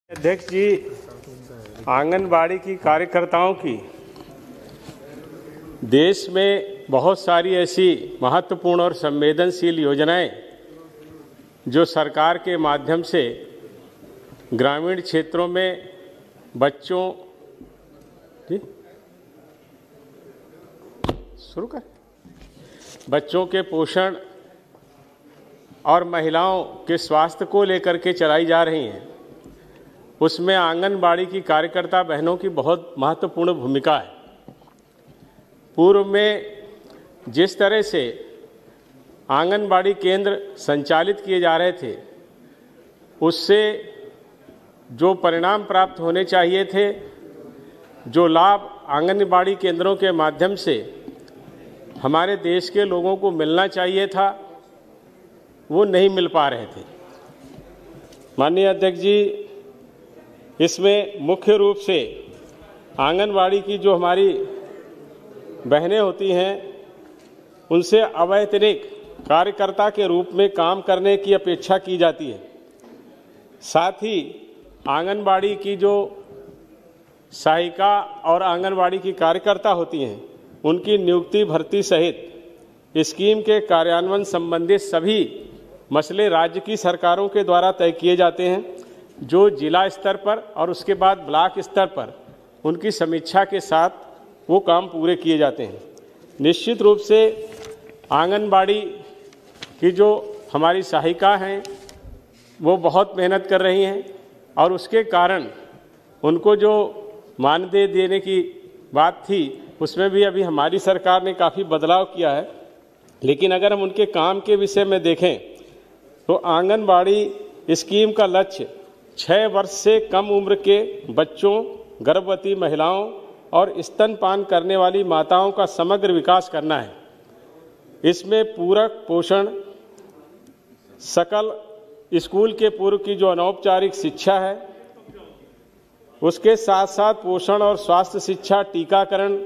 अध्यक्ष जी, आंगनबाड़ी की कार्यकर्ताओं की देश में बहुत सारी ऐसी महत्वपूर्ण और संवेदनशील योजनाएं जो सरकार के माध्यम से ग्रामीण क्षेत्रों में बच्चों के पोषण और महिलाओं के स्वास्थ्य को लेकर के चलाई जा रही हैं, उसमें आंगनबाड़ी की कार्यकर्ता बहनों की बहुत महत्वपूर्ण भूमिका है। पूर्व में जिस तरह से आंगनबाड़ी केंद्र संचालित किए जा रहे थे, उससे जो परिणाम प्राप्त होने चाहिए थे, जो लाभ आंगनबाड़ी केंद्रों के माध्यम से हमारे देश के लोगों को मिलना चाहिए था, वो नहीं मिल पा रहे थे। माननीय अध्यक्ष जी, इसमें मुख्य रूप से आंगनबाड़ी की जो हमारी बहनें होती हैं, उनसे अवैतनिक कार्यकर्ता के रूप में काम करने की अपेक्षा की जाती है। साथ ही आंगनबाड़ी की जो सहायिका और आंगनबाड़ी की कार्यकर्ता होती हैं, उनकी नियुक्ति भर्ती सहित स्कीम के कार्यान्वयन संबंधित सभी मसले राज्य की सरकारों के द्वारा तय किए जाते हैं, जो जिला स्तर पर और उसके बाद ब्लॉक स्तर पर उनकी समीक्षा के साथ वो काम पूरे किए जाते हैं। निश्चित रूप से आंगनबाड़ी की जो हमारी सहायिका हैं, वो बहुत मेहनत कर रही हैं और उसके कारण उनको जो मानदेय देने की बात थी, उसमें भी अभी हमारी सरकार ने काफ़ी बदलाव किया है। लेकिन अगर हम उनके काम के विषय में देखें तो आंगनबाड़ी स्कीम का लक्ष्य 6 वर्ष से कम उम्र के बच्चों, गर्भवती महिलाओं और स्तनपान करने वाली माताओं का समग्र विकास करना है। इसमें पूरक पोषण, सकल स्कूल के पूर्व की जो अनौपचारिक शिक्षा है, उसके साथ साथ पोषण और स्वास्थ्य शिक्षा, टीकाकरण,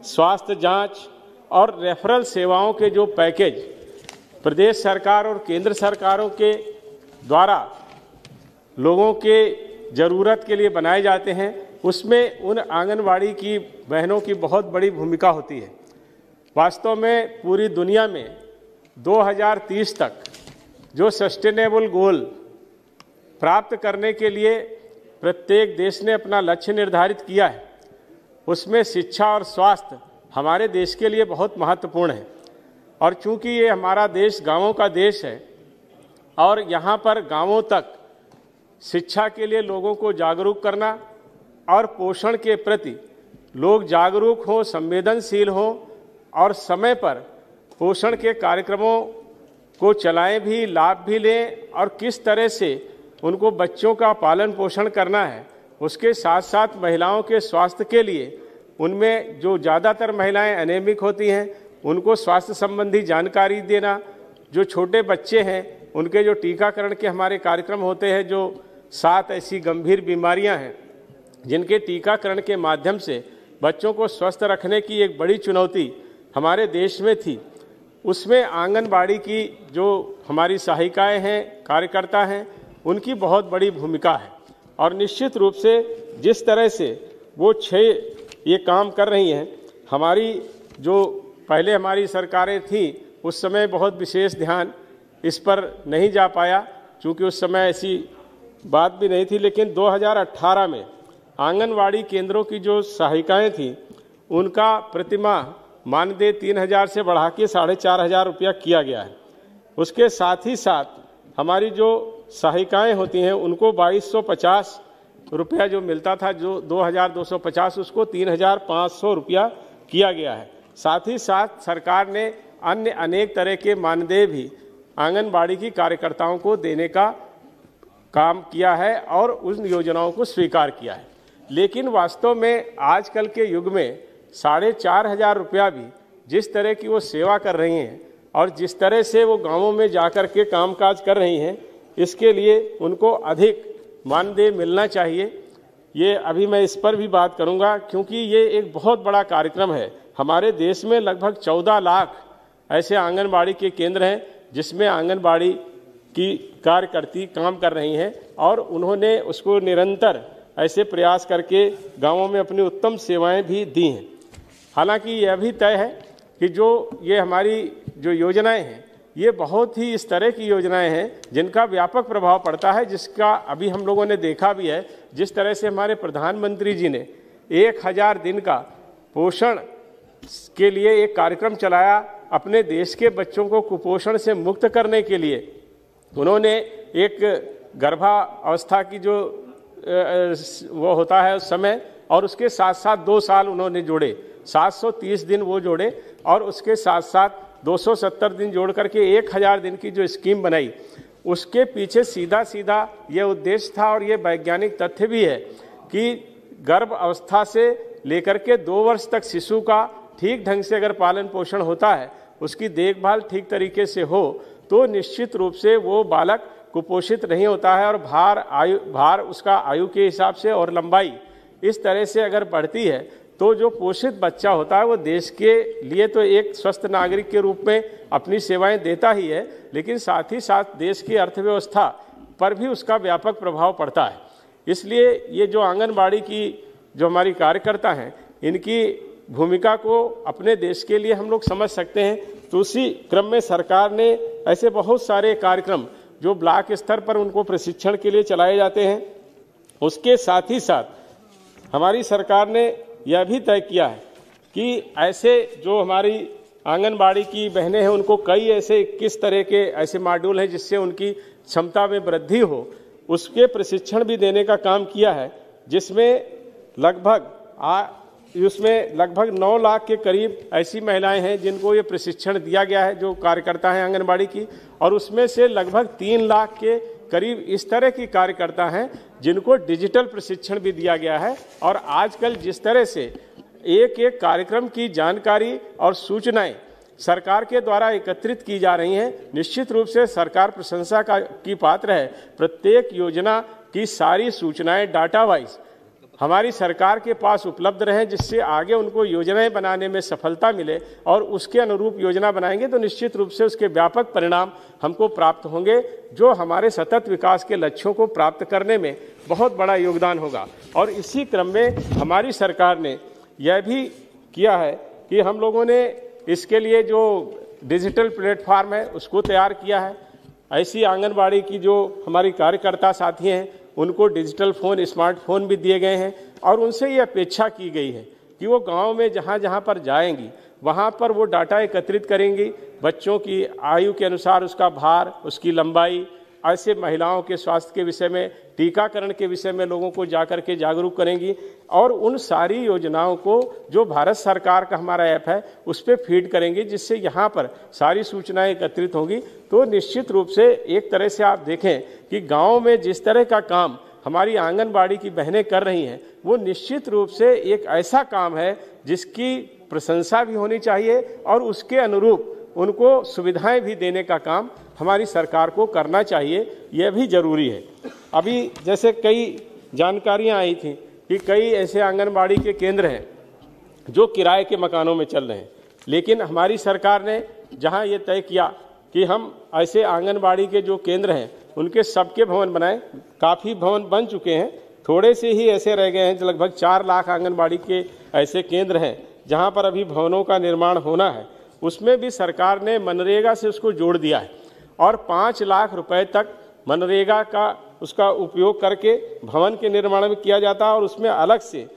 स्वास्थ्य जांच और रेफरल सेवाओं के जो पैकेज प्रदेश सरकार और केंद्र सरकारों के द्वारा लोगों के ज़रूरत के लिए बनाए जाते हैं, उसमें उन आंगनबाड़ी की बहनों की बहुत बड़ी भूमिका होती है। वास्तव में पूरी दुनिया में 2030 तक जो सस्टेनेबल गोल प्राप्त करने के लिए प्रत्येक देश ने अपना लक्ष्य निर्धारित किया है, उसमें शिक्षा और स्वास्थ्य हमारे देश के लिए बहुत महत्वपूर्ण है। और चूंकि ये हमारा देश गांवों का देश है और यहाँ पर गांवों तक शिक्षा के लिए लोगों को जागरूक करना और पोषण के प्रति लोग जागरूक हों, संवेदनशील हों और समय पर पोषण के कार्यक्रमों को चलाएं भी, लाभ भी लें और किस तरह से उनको बच्चों का पालन पोषण करना है, उसके साथ साथ महिलाओं के स्वास्थ्य के लिए उनमें जो ज़्यादातर महिलाएं एनेमिक होती हैं, उनको स्वास्थ्य संबंधी जानकारी देना, जो छोटे बच्चे हैं उनके जो टीकाकरण के हमारे कार्यक्रम होते हैं, जो 7 ऐसी गंभीर बीमारियां हैं जिनके टीकाकरण के माध्यम से बच्चों को स्वस्थ रखने की एक बड़ी चुनौती हमारे देश में थी, उसमें आंगनबाड़ी की जो हमारी सहायिकाएं हैं, कार्यकर्ता हैं, उनकी बहुत बड़ी भूमिका है। और निश्चित रूप से जिस तरह से वो 6 ये काम कर रही हैं, हमारी जो पहले हमारी सरकारें थीं, उस समय बहुत विशेष ध्यान इस पर नहीं जा पाया, चूँकि उस समय ऐसी बात भी नहीं थी। लेकिन 2018 में आंगनवाड़ी केंद्रों की जो सहायिकाएँ थीं, उनका प्रतिमाह मानदेय 3000 से बढ़ा के 4500 रुपया किया गया है। उसके साथ ही साथ हमारी जो सहायिकाएँ होती हैं, उनको 2250 रुपया जो मिलता था, जो 2250, उसको 3500 रुपया किया गया है। साथ ही साथ सरकार ने अन्य अनेक तरह के मानदेय भी आंगनबाड़ी की कार्यकर्ताओं को देने का काम किया है और उन योजनाओं को स्वीकार किया है। लेकिन वास्तव में आजकल के युग में 4500 रुपया भी जिस तरह की वो सेवा कर रही हैं और जिस तरह से वो गांवों में जाकर के कामकाज कर रही हैं, इसके लिए उनको अधिक मानदेय मिलना चाहिए। ये अभी मैं इस पर भी बात करूंगा, क्योंकि ये एक बहुत बड़ा कार्यक्रम है। हमारे देश में लगभग 14 लाख ऐसे आंगनबाड़ी के केंद्र हैं जिसमें आंगनबाड़ी की कार्यकर्ती काम कर रही हैं और उन्होंने उसको निरंतर ऐसे प्रयास करके गांवों में अपनी उत्तम सेवाएं भी दी हैं। हालांकि यह भी तय है कि जो ये हमारी जो योजनाएं हैं ये बहुत ही इस तरह की योजनाएं हैं जिनका व्यापक प्रभाव पड़ता है, जिसका अभी हम लोगों ने देखा भी है। जिस तरह से हमारे प्रधानमंत्री जी ने 1000 दिन का पोषण के लिए एक कार्यक्रम चलाया, अपने देश के बच्चों को कुपोषण से मुक्त करने के लिए उन्होंने एक गर्भावस्था की जो वो होता है उस समय, और उसके साथ साथ 2 साल उन्होंने जोड़े, 730 दिन वो जोड़े और उसके साथ साथ 270 दिन जोड़ करके 1000 दिन की जो स्कीम बनाई, उसके पीछे सीधा सीधा ये उद्देश्य था और ये वैज्ञानिक तथ्य भी है कि गर्भ अवस्था से लेकर के 2 वर्ष तक शिशु का ठीक ढंग से अगर पालन पोषण होता है, उसकी देखभाल ठीक तरीके से हो, तो निश्चित रूप से वो बालक कुपोषित नहीं होता है और भार उसका आयु के हिसाब से और लंबाई इस तरह से अगर बढ़ती है तो जो पोषित बच्चा होता है वो देश के लिए तो एक स्वस्थ नागरिक के रूप में अपनी सेवाएं देता ही है, लेकिन साथ ही साथ देश की अर्थव्यवस्था पर भी उसका व्यापक प्रभाव पड़ता है। इसलिए ये जो आंगनबाड़ी की जो हमारी कार्यकर्ता हैं, इनकी भूमिका को अपने देश के लिए हम लोग समझ सकते हैं। तो उसी क्रम में सरकार ने ऐसे बहुत सारे कार्यक्रम जो ब्लॉक स्तर पर उनको प्रशिक्षण के लिए चलाए जाते हैं, उसके साथ ही साथ हमारी सरकार ने यह भी तय किया है कि ऐसे जो हमारी आंगनबाड़ी की बहनें हैं उनको कई ऐसे 21 तरह के ऐसे मॉड्यूल हैं जिससे उनकी क्षमता में वृद्धि हो, उसके प्रशिक्षण भी देने का काम किया है, जिसमें लगभग 9 लाख के करीब ऐसी महिलाएं हैं जिनको ये प्रशिक्षण दिया गया है, जो कार्यकर्ता हैं आंगनबाड़ी की, और उसमें से लगभग 3 लाख के करीब इस तरह की कार्यकर्ता हैं जिनको डिजिटल प्रशिक्षण भी दिया गया है। और आजकल जिस तरह से एक एक कार्यक्रम की जानकारी और सूचनाएं सरकार के द्वारा एकत्रित की जा रही हैं, निश्चित रूप से सरकार प्रशंसा की पात्र है। प्रत्येक योजना की सारी सूचनाएं डाटा वाइज हमारी सरकार के पास उपलब्ध रहें, जिससे आगे उनको योजनाएं बनाने में सफलता मिले और उसके अनुरूप योजना बनाएंगे तो निश्चित रूप से उसके व्यापक परिणाम हमको प्राप्त होंगे, जो हमारे सतत विकास के लक्ष्यों को प्राप्त करने में बहुत बड़ा योगदान होगा। और इसी क्रम में हमारी सरकार ने यह भी किया है कि हम लोगों ने इसके लिए जो डिजिटल प्लेटफॉर्म है उसको तैयार किया है। ऐसी आंगनबाड़ी की जो हमारी कार्यकर्ता साथी हैं उनको डिजिटल फ़ोन, स्मार्टफोन भी दिए गए हैं और उनसे ये अपेक्षा की गई है कि वो गांव में जहाँ जहाँ पर जाएंगी वहाँ पर वो डाटा एकत्रित करेंगी, बच्चों की आयु के अनुसार उसका भार, उसकी लंबाई, ऐसे महिलाओं के स्वास्थ्य के विषय में, टीकाकरण के विषय में लोगों को जाकर के जागरूक करेंगी और उन सारी योजनाओं को जो भारत सरकार का हमारा ऐप है उस पर फीड करेंगी, जिससे यहाँ पर सारी सूचनाएं एकत्रित होंगी। तो निश्चित रूप से एक तरह से आप देखें कि गाँव में जिस तरह का काम हमारी आंगनबाड़ी की बहनें कर रही हैं वो निश्चित रूप से एक ऐसा काम है जिसकी प्रशंसा भी होनी चाहिए और उसके अनुरूप उनको सुविधाएं भी देने का काम हमारी सरकार को करना चाहिए, यह भी जरूरी है। अभी जैसे कई जानकारियां आई थी कि कई ऐसे आंगनबाड़ी के केंद्र हैं जो किराए के मकानों में चल रहे हैं, लेकिन हमारी सरकार ने जहां ये तय किया कि हम ऐसे आंगनबाड़ी के जो केंद्र हैं उनके सबके भवन बनाएं। काफ़ी भवन बन चुके हैं, थोड़े से ही ऐसे रह गए हैं। लगभग 4 लाख आंगनबाड़ी के ऐसे केंद्र हैं जहां पर अभी भवनों का निर्माण होना है। उसमें भी सरकार ने मनरेगा से उसको जोड़ दिया है और 5 लाख रुपए तक मनरेगा का उसका उपयोग करके भवन के निर्माण में किया जाता है और उसमें अलग से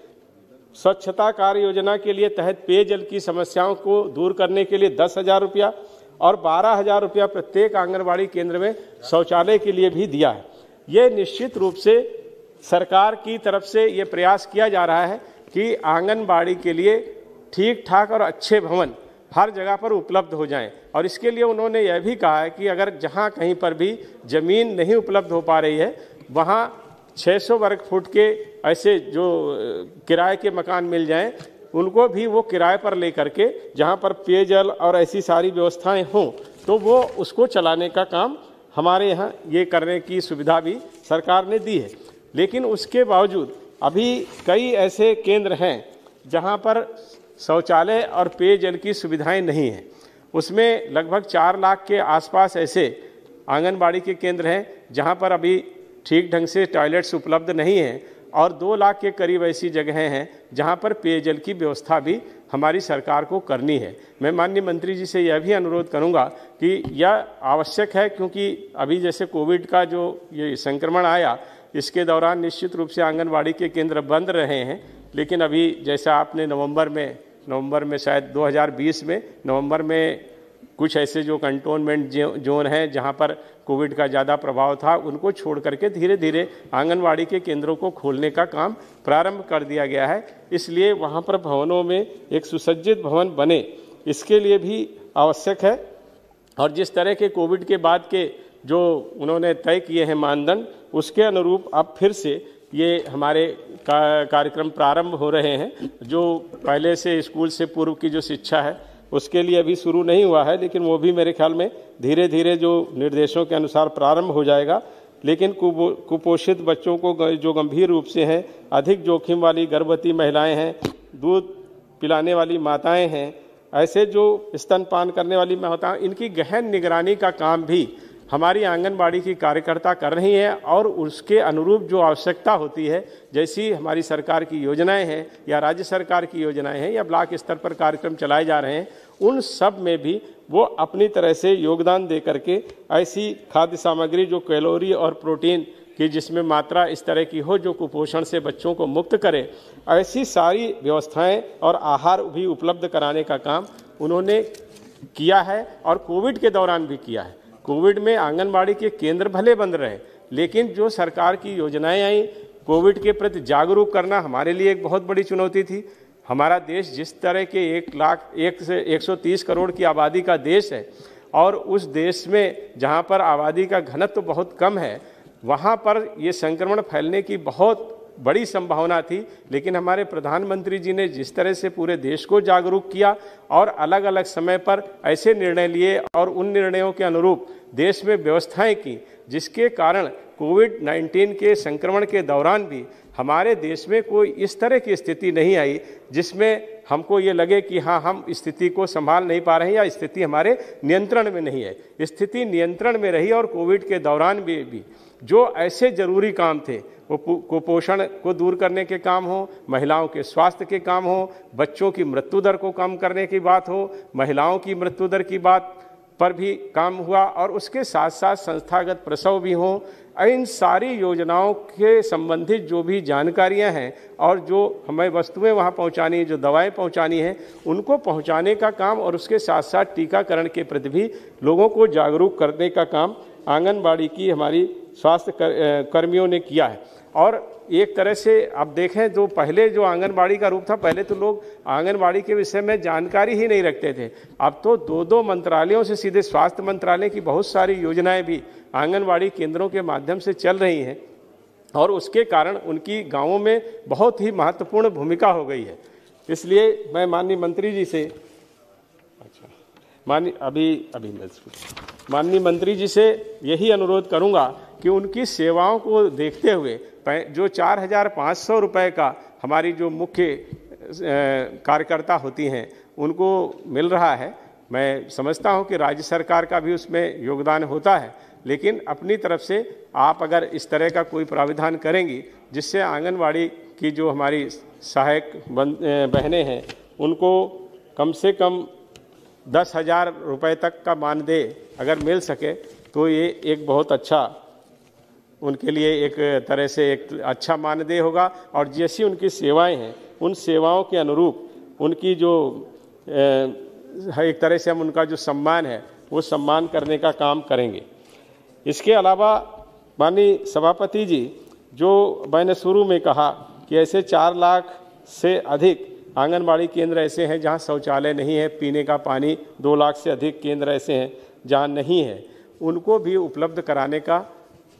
स्वच्छता कार्य योजना के लिए तहत पेयजल की समस्याओं को दूर करने के लिए 10,000 रुपया और 12,000 रुपया प्रत्येक आंगनबाड़ी केंद्र में शौचालय के लिए भी दिया है। ये निश्चित रूप से सरकार की तरफ से ये प्रयास किया जा रहा है कि आंगनबाड़ी के लिए ठीक ठाक और अच्छे भवन हर जगह पर उपलब्ध हो जाएं। और इसके लिए उन्होंने यह भी कहा है कि अगर जहां कहीं पर भी ज़मीन नहीं उपलब्ध हो पा रही है वहां 600 वर्ग फुट के ऐसे जो किराए के मकान मिल जाएं, उनको भी वो किराए पर ले करके जहां पर पेयजल और ऐसी सारी व्यवस्थाएं हों तो वो उसको चलाने का काम हमारे यहाँ ये करने की सुविधा भी सरकार ने दी है। लेकिन उसके बावजूद अभी कई ऐसे केंद्र हैं जहाँ पर शौचालय और पेयजल की सुविधाएं नहीं हैं। उसमें लगभग 4 लाख के आसपास ऐसे आंगनबाड़ी के केंद्र हैं जहां पर अभी ठीक ढंग से टॉयलेट्स उपलब्ध नहीं हैं और 2 लाख के करीब ऐसी जगहें हैं जहां पर पेयजल की व्यवस्था भी हमारी सरकार को करनी है। मैं माननीय मंत्री जी से यह भी अनुरोध करूंगा कि यह आवश्यक है, क्योंकि अभी जैसे कोविड का जो ये संक्रमण आया, इसके दौरान निश्चित रूप से आंगनबाड़ी के केंद्र बंद रहे हैं, लेकिन अभी जैसा आपने नवंबर में शायद 2020 में नवंबर में कुछ ऐसे जो कंटोनमेंट जोन हैं जहां पर कोविड का ज़्यादा प्रभाव था, उनको छोड़ करके धीरे धीरे आंगनवाड़ी के केंद्रों को खोलने का काम प्रारंभ कर दिया गया है। इसलिए वहां पर भवनों में एक सुसज्जित भवन बने, इसके लिए भी आवश्यक है। और जिस तरह के कोविड के बाद के जो उन्होंने तय किए हैं मानदंड, उसके अनुरूप अब फिर से ये हमारे कार्यक्रम प्रारंभ हो रहे हैं। जो पहले से स्कूल से पूर्व की जो शिक्षा है उसके लिए अभी शुरू नहीं हुआ है, लेकिन वो भी मेरे ख्याल में धीरे धीरे जो निर्देशों के अनुसार प्रारंभ हो जाएगा। लेकिन कुपोषित बच्चों को जो गंभीर रूप से हैं, अधिक जोखिम वाली गर्भवती महिलाएं हैं, दूध पिलाने वाली माताएं हैं, ऐसे जो स्तनपान करने वाली माताएं, इनकी गहन निगरानी का काम भी हमारी आंगनबाड़ी की कार्यकर्ता कर रही हैं। और उसके अनुरूप जो आवश्यकता होती है, जैसी हमारी सरकार की योजनाएं हैं या राज्य सरकार की योजनाएं हैं या ब्लॉक स्तर पर कार्यक्रम चलाए जा रहे हैं, उन सब में भी वो अपनी तरह से योगदान दे करके ऐसी खाद्य सामग्री जो कैलोरी और प्रोटीन की जिसमें मात्रा इस तरह की हो जो कुपोषण से बच्चों को मुक्त करे, ऐसी सारी व्यवस्थाएं और आहार भी उपलब्ध कराने का काम उन्होंने किया है और कोविड के दौरान भी किया है। कोविड में आंगनबाड़ी के केंद्र भले बंद रहे, लेकिन जो सरकार की योजनाएं आई, कोविड के प्रति जागरूक करना हमारे लिए एक बहुत बड़ी चुनौती थी। हमारा देश जिस तरह के 130 करोड़ की आबादी का देश है और उस देश में जहां पर आबादी का घनत्व बहुत कम है, वहां पर ये संक्रमण फैलने की बहुत बड़ी संभावना थी। लेकिन हमारे प्रधानमंत्री जी ने जिस तरह से पूरे देश को जागरूक किया और अलग अलग समय पर ऐसे निर्णय लिए और उन निर्णयों के अनुरूप देश में व्यवस्थाएं की, जिसके कारण कोविड-19 के संक्रमण के दौरान भी हमारे देश में कोई इस तरह की स्थिति नहीं आई जिसमें हमको ये लगे कि हाँ, हम स्थिति को संभाल नहीं पा रहे हैं या स्थिति हमारे नियंत्रण में नहीं है। स्थिति नियंत्रण में रही और कोविड के दौरान भी जो ऐसे जरूरी काम थे, वो कुपोषण को दूर करने के काम हो, महिलाओं के स्वास्थ्य के काम हो, बच्चों की मृत्यु दर को कम करने की बात हो, महिलाओं की मृत्यु दर की बात पर भी काम हुआ और उसके साथ साथ संस्थागत प्रसव भी हों। इन सारी योजनाओं के संबंधित जो भी जानकारियां हैं और जो हमें वस्तुएं वहां पहुंचानी है, जो दवाएं पहुंचानी हैं, उनको पहुंचाने का काम और उसके साथ साथ टीकाकरण के प्रति भी लोगों को जागरूक करने का काम आंगनबाड़ी की हमारी स्वास्थ्य कर्मियों ने किया है। और एक तरह से अब देखें, जो पहले जो आंगनबाड़ी का रूप था, पहले तो लोग आंगनबाड़ी के विषय में जानकारी ही नहीं रखते थे। अब तो 2 मंत्रालयों से सीधे स्वास्थ्य मंत्रालय की बहुत सारी योजनाएं भी आंगनबाड़ी केंद्रों के माध्यम से चल रही हैं और उसके कारण उनकी गांवों में बहुत ही महत्वपूर्ण भूमिका हो गई है। इसलिए मैं माननीय मंत्री जी से माननीय मंत्री जी से यही अनुरोध करूंगा कि उनकी सेवाओं को देखते हुए जो 4,500 रुपये का हमारी जो मुख्य कार्यकर्ता होती हैं उनको मिल रहा है, मैं समझता हूं कि राज्य सरकार का भी उसमें योगदान होता है, लेकिन अपनी तरफ से आप अगर इस तरह का कोई प्राविधान करेंगी जिससे आंगनवाड़ी की जो हमारी सहायक बहनें हैं उनको कम से कम 10,000 रुपये तक का मानदेय अगर मिल सके तो ये एक बहुत अच्छा, उनके लिए एक तरह से एक अच्छा मानदेय होगा। और जैसी उनकी सेवाएं हैं उन सेवाओं के अनुरूप उनकी जो एक तरह से हम उनका जो सम्मान है वो सम्मान करने का काम करेंगे। इसके अलावा माननीय सभापति जी, जो मैंने शुरू में कहा कि ऐसे 4 लाख से अधिक आंगनबाड़ी केंद्र ऐसे हैं जहां शौचालय नहीं है, पीने का पानी 2 लाख से अधिक केंद्र ऐसे हैं जहां नहीं है, उनको भी उपलब्ध कराने का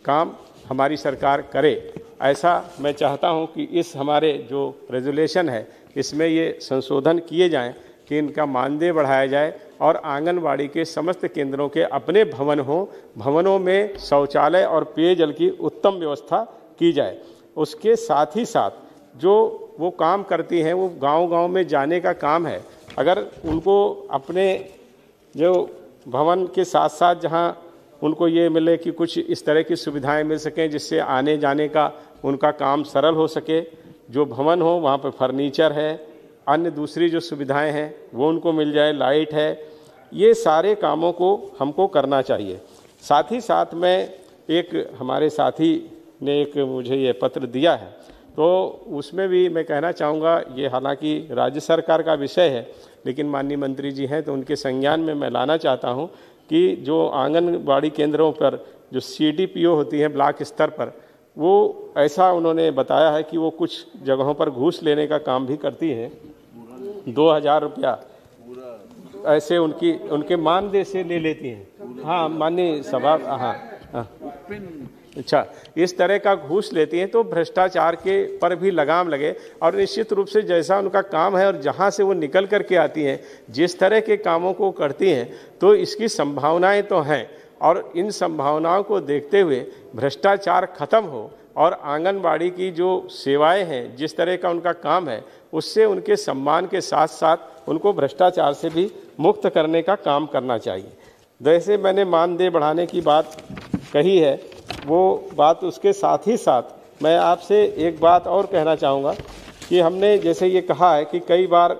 काम हमारी सरकार करे। ऐसा मैं चाहता हूं कि इस हमारे जो रेजोल्यूशन है इसमें ये संशोधन किए जाएं कि इनका मानदेय बढ़ाया जाए और आंगनबाड़ी के समस्त केंद्रों के अपने भवन हों, भवनों में शौचालय और पेयजल की उत्तम व्यवस्था की जाए। उसके साथ ही साथ जो वो काम करती हैं वो गांव-गांव में जाने का काम है। अगर उनको अपने जो भवन के साथ साथ जहां उनको ये मिले कि कुछ इस तरह की सुविधाएं मिल सकें जिससे आने जाने का उनका काम सरल हो सके। जो भवन हो वहाँ पर फर्नीचर है, अन्य दूसरी जो सुविधाएं हैं वो उनको मिल जाए, लाइट है, ये सारे कामों को हमको करना चाहिए। साथ ही साथ में एक हमारे साथी ने एक मुझे ये पत्र दिया है, तो उसमें भी मैं कहना चाहूँगा, ये हालांकि राज्य सरकार का विषय है लेकिन माननीय मंत्री जी हैं तो उनके संज्ञान में मैं लाना चाहता हूँ कि जो आंगनबाड़ी केंद्रों पर जो CDPO होती हैं ब्लॉक स्तर पर, वो ऐसा उन्होंने बताया है कि वो कुछ जगहों पर घूस लेने का काम भी करती हैं। 2000 रुपया ऐसे उनके मानदेय से ले लेती हैं। हाँ माननीय सभा, हाँ अच्छा, इस तरह का घूस लेती हैं तो भ्रष्टाचार के पर भी लगाम लगे और निश्चित रूप से जैसा उनका काम है और जहाँ से वो निकल कर के आती हैं, जिस तरह के कामों को करती हैं, तो इसकी संभावनाएं तो हैं और इन संभावनाओं को देखते हुए भ्रष्टाचार खत्म हो और आंगनबाड़ी की जो सेवाएं हैं, जिस तरह का उनका काम है, उससे उनके सम्मान के साथ साथ उनको भ्रष्टाचार से भी मुक्त करने का काम करना चाहिए। जैसे मैंने मानदेय बढ़ाने की बात कही है, वो बात उसके साथ ही साथ मैं आपसे एक बात और कहना चाहूँगा कि हमने जैसे ये कहा है कि कई बार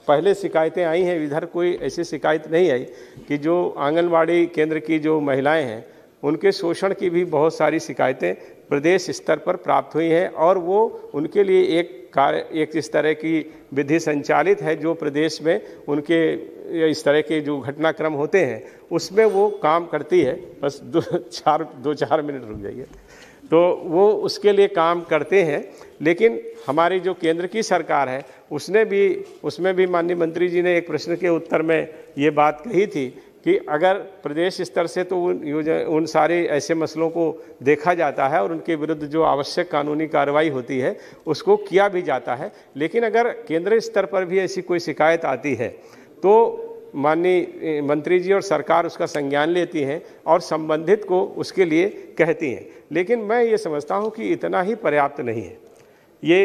पहले शिकायतें आई हैं, इधर कोई ऐसी शिकायत नहीं आई कि जो आंगनबाड़ी केंद्र की जो महिलाएं हैं उनके शोषण की भी बहुत सारी शिकायतें प्रदेश स्तर पर प्राप्त हुई हैं और वो उनके लिए एक इस तरह की विधि संचालित है जो प्रदेश में उनके इस तरह के जो घटनाक्रम होते हैं उसमें वो काम करती है। बस दो चार मिनट रुक जाइए। तो वो उसके लिए काम करते हैं, लेकिन हमारी जो केंद्र की सरकार है उसमें भी माननीय मंत्री जी ने एक प्रश्न के उत्तर में ये बात कही थी कि अगर प्रदेश स्तर से तो उन सारे ऐसे मसलों को देखा जाता है और उनके विरुद्ध जो आवश्यक कानूनी कार्रवाई होती है उसको किया भी जाता है, लेकिन अगर केंद्र स्तर पर भी ऐसी कोई शिकायत आती है तो माननीय मंत्री जी और सरकार उसका संज्ञान लेती हैं और संबंधित को उसके लिए कहती हैं। लेकिन मैं ये समझता हूँ कि इतना ही पर्याप्त नहीं है। ये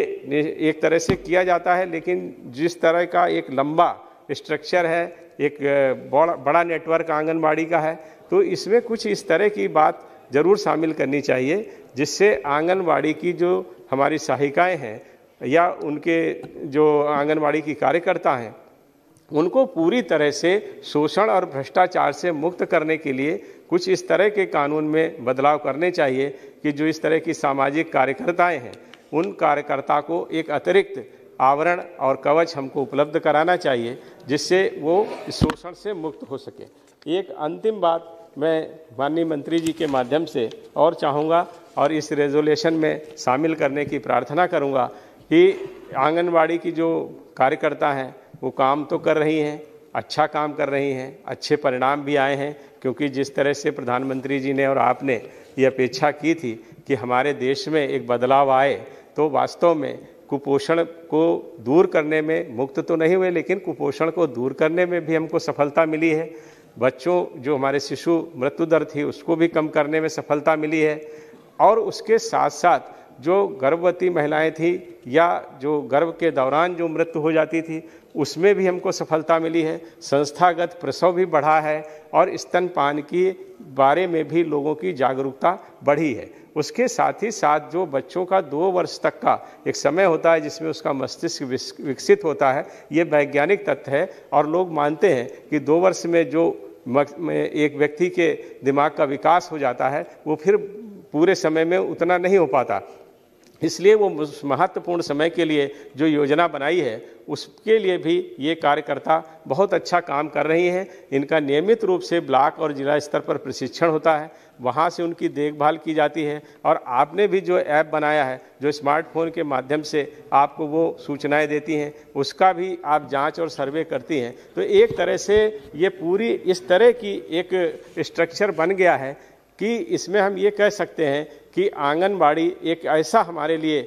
एक तरह से किया जाता है, लेकिन जिस तरह का एक लंबा स्ट्रक्चर है, एक बड़ा नेटवर्क आंगनबाड़ी का है, तो इसमें कुछ इस तरह की बात ज़रूर शामिल करनी चाहिए जिससे आंगनबाड़ी की जो हमारी सहायिकाएं हैं या उनके जो आंगनबाड़ी की कार्यकर्ता हैं उनको पूरी तरह से शोषण और भ्रष्टाचार से मुक्त करने के लिए कुछ इस तरह के कानून में बदलाव करने चाहिए कि जो इस तरह की सामाजिक कार्यकर्ताएं हैं उन कार्यकर्ता को एक अतिरिक्त आवरण और कवच हमको उपलब्ध कराना चाहिए जिससे वो शोषण से मुक्त हो सके। एक अंतिम बात मैं माननीय मंत्री जी के माध्यम से और चाहूँगा और इस रेजोल्यूशन में शामिल करने की प्रार्थना करूँगा कि आंगनबाड़ी की जो कार्यकर्ता हैं वो काम तो कर रही हैं, अच्छा काम कर रही हैं, अच्छे परिणाम भी आए हैं, क्योंकि जिस तरह से प्रधानमंत्री जी ने और आपने ये अपेक्षा की थी कि हमारे देश में एक बदलाव आए, तो वास्तव में कुपोषण को दूर करने में मुक्त तो नहीं हुए, लेकिन कुपोषण को दूर करने में भी हमको सफलता मिली है। बच्चों जो हमारे शिशु मृत्यु दर थी उसको भी कम करने में सफलता मिली है और उसके साथ साथ जो गर्भवती महिलाएं थी या जो गर्भ के दौरान जो मृत्यु हो जाती थी उसमें भी हमको सफलता मिली है। संस्थागत प्रसव भी बढ़ा है और स्तनपान के बारे में भी लोगों की जागरूकता बढ़ी है। उसके साथ ही साथ जो बच्चों का 2 वर्ष तक का एक समय होता है जिसमें उसका मस्तिष्क विकसित होता है, ये वैज्ञानिक तथ्य है और लोग मानते हैं कि 2 वर्ष में जो एक व्यक्ति के दिमाग का विकास हो जाता है वो फिर पूरे समय में उतना नहीं हो पाता। इसलिए वो महत्वपूर्ण समय के लिए जो योजना बनाई है उसके लिए भी ये कार्यकर्ता बहुत अच्छा काम कर रही हैं। इनका नियमित रूप से ब्लॉक और जिला स्तर पर प्रशिक्षण होता है, वहाँ से उनकी देखभाल की जाती है और आपने भी जो ऐप बनाया है जो स्मार्टफोन के माध्यम से आपको वो सूचनाएं देती हैं उसका भी आप जांच और सर्वे करती हैं। तो एक तरह से ये पूरी इस तरह की एक स्ट्रक्चर बन गया है कि इसमें हम ये कह सकते हैं कि आंगनबाड़ी एक ऐसा हमारे लिए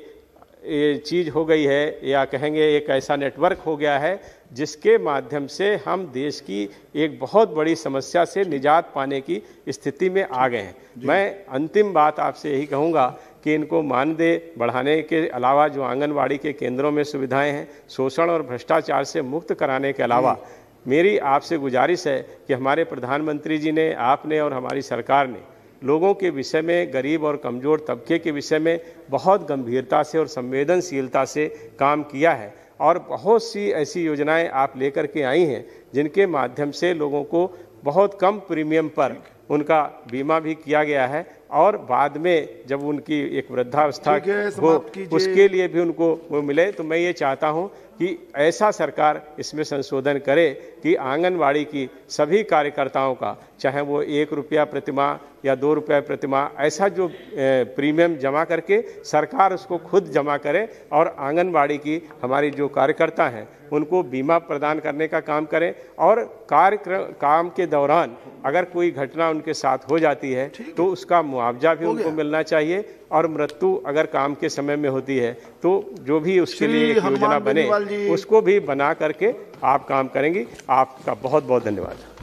चीज़ हो गई है या कहेंगे एक ऐसा नेटवर्क हो गया है जिसके माध्यम से हम देश की एक बहुत बड़ी समस्या से निजात पाने की स्थिति में आ गए हैं। मैं अंतिम बात आपसे यही कहूँगा कि इनको मानदेय बढ़ाने के अलावा जो आंगनबाड़ी के केंद्रों में सुविधाएं हैं, शोषण और भ्रष्टाचार से मुक्त कराने के अलावा मेरी आपसे गुजारिश है कि हमारे प्रधानमंत्री जी ने, आपने और हमारी सरकार ने लोगों के विषय में, गरीब और कमज़ोर तबके के विषय में बहुत गंभीरता से और संवेदनशीलता से काम किया है और बहुत सी ऐसी योजनाएं आप लेकर के आई हैं जिनके माध्यम से लोगों को बहुत कम प्रीमियम पर उनका बीमा भी किया गया है और बाद में जब उनकी एक वृद्धावस्था हो उसके लिए भी उनको वो मिले। तो मैं ये चाहता हूं कि ऐसा सरकार इसमें संशोधन करे कि आंगनवाड़ी की सभी कार्यकर्ताओं का, चाहे वो 1 रुपया प्रतिमाह या 2 रुपये प्रतिमाह, ऐसा जो प्रीमियम जमा करके सरकार उसको खुद जमा करे और आंगनवाड़ी की हमारी जो कार्यकर्ता हैं उनको बीमा प्रदान करने का काम करें और काम के दौरान अगर कोई घटना उनके साथ हो जाती है तो उसका मुआवजा भी उनको मिलना चाहिए और मृत्यु अगर काम के समय में होती है तो जो भी उसके लिए एक योजना बने उसको भी बना करके आप काम करेंगी। आपका बहुत बहुत धन्यवाद।